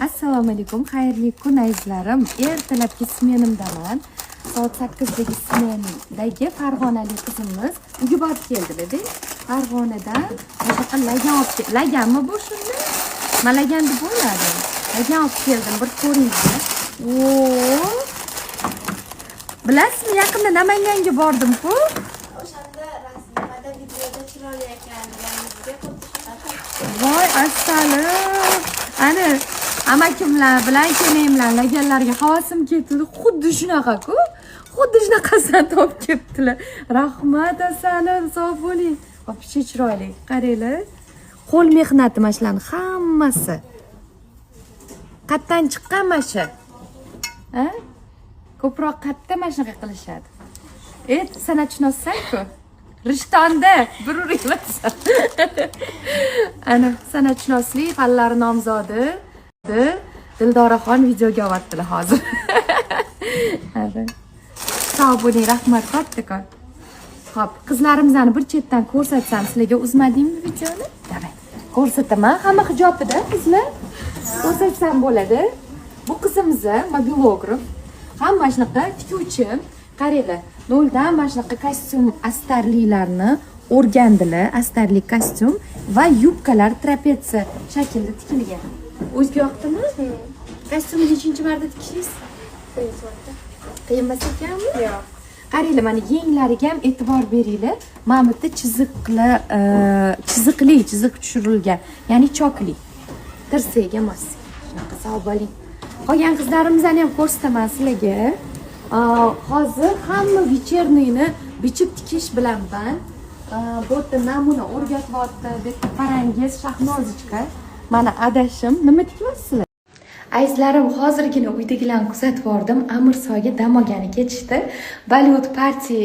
Assalomu alaykum, xayrli kun azizlarim. Ertalabki smenimdaman. Soat 8dagi smendagi farg'onalik qizimiz uyga borib keldi-da. Farg'onadan boshqa lagan olib keldi. Laganmi bu shunda? Men lagan deb o'yladim. Lagan olib keldim, bir ko'ringlar. Bilasizmi, yaqinda Namanganga bordim-ku. O'shanda rasmlarda, videoda chiroyli ekanligingizga Voy, assalom. Ana amakimlar bilan keling bilan laganlarga havasim ketdi. Xuddi shunaqa-ku. Xuddi shunaqasini topib kelibdilar. Rahmat, assalom, sog' bo'ling. Вообще chiroyli. Qaranglar. Qo'l mehnati mashlarning hammasi. Qatdan chiqqan masha. Ha? Ko'proq qatta mana shunaqa qilishadi. San'atshunossan-ku. Rishtonda bir uringlar. Ana san'atshunoslik fanlari nomzodi Dildoraxon videoga olyaptilar hozir. Sog' bo'ling, rahmat kattakon. Xo'p, qizlarimizni bir chetdan ko'rsatsam, sizlarga uzmadingmi videoni? Davay. Ko'rsataman, hamma hijobida qizlar. Ko'rsatsam bo'ladi. Bu qizimiz mobilograf. Hamma shunaqa tikuvchi. Qaranglar, noldan mana shunaqa kostyum astarlilarni o'rgandilar, astarli kostyum va yubkalar trapetsiya shaklida tikilgan. O'zga yoqdimi? Kostyumni nechinchi marta tikishingiz? Qiyin emas ekanmi? Yo'q. Qaranglar, mana yenglariga ham e'tibor beringlar. Mana bu yerda chiziq tushirilgan, ya'ni chokli. Tirsak emas. Shunaqa sog' bo'ling. Qolgan qizlarimizni ham ko'rsataman sizlarga. Hozir hamma вечерныйni bichib tikish bilan band. Bu yerda namuna o'rgatyapti. Bu yerda parangiz, shahnozichka. Mana adashim, nima tikyapsizlar? Azizlarim, hozirgina uydagilarni kuzatib bordim. Amirsoyga dam olgani ketishdi. Bollywood party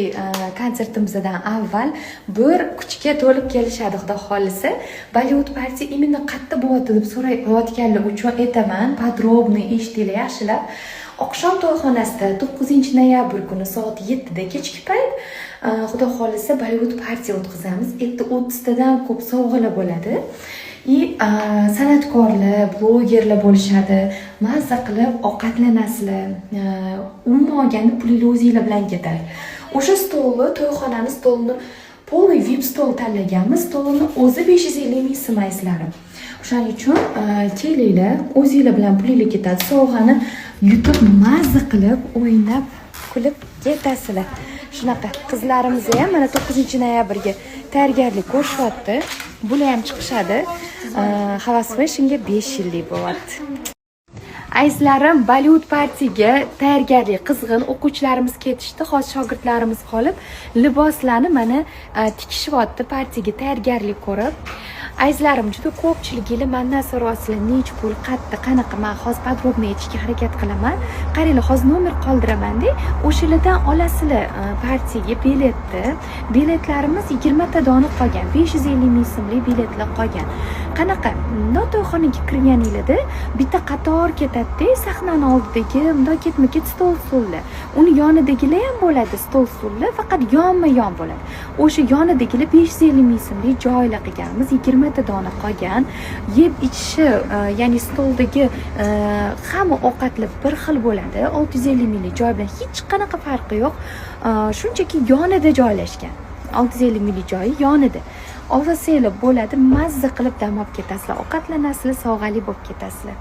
konsertimizdan avval bir kuchga to'lib kelishadi, xudo xolisa. Bollywood party imенно qayerda bo'ladi deb so'rayotganlar uchun aytaman, podrobniy eshitinglar yaxshilab. Oqshom to'yxonasida 9-noyabr kuni soat 7 da kechki payt xudo xolisa Bollywood party o'tkazamiz. 30 dan ko'p sovg'alar bo'ladi. San'atkorlar, blogerlar bo'lishadi. Mazza qilib ovqatlanasizlar. Umuman olganda pulingizni o'zingizlar bilan ketadi. O'sha stolni, to'yxonani stolini полный VIP stol tanlaganmiz. Stolni o'zi 550 ming so'm. O'shaning uchun kelinglar, o'zingizlar bilan pulingiz ketadi. Sovg'ani yutib, mazza qilib, o'ynab, kulib ketasizlar. Shunaqa qizlarimiz ham mana 9-noyabrga tayyorgarlik ko'rishyapti. Bular ham chiqishadi. Havas qilishimga 5 yillik bo'lyapti. Azizlarim, Bollywood partiga tayyorgarlik qizg'in. O'quvchilarimiz ketishdi, hozir shogirdlarimiz qolib, liboslarni mana tikishyapti partiga tayyorgarlik ko'rib. Azizlarim, juda ko'pchiliginglar mendan so'rasizlar, nech pul, qayerda, qanaqa. Men hozir podrobniy aytishga harakat qilaman. Qaranglar, hozir nomer qoldiramanda, o'shalardan olasizlar partiyaga biletni. Biletlarimiz 20 ta dona qolgan, 550 ming so'mlik biletlar qolgan. Qanaqa? To'yxonaga kirganinglarda bitta qator ketadi, sahnani oldidagi bunday ketma-ket stol-stullar. Uni yonidagilar ham bo'ladi, stol-stullar, faqat yonma-yon bo'ladi. O'sha yonidagilar 550 ming so'mlik joylar qilganmiz, 20 ta dona qolgan. Yeb ichishi, ya'ni stoldagi hamma ovqatlar bir xil bo'ladi. 650 minglik joy bilan hech qanaqa farqi yo'q. Shunchaki yonida joylashgan. 650 minglik joyi yonida. Olsanglar bo'ladi, mazza qilib dam olib ketasizlar, ovqatlanasizlar, sog'ali bo'lib ketasizlar.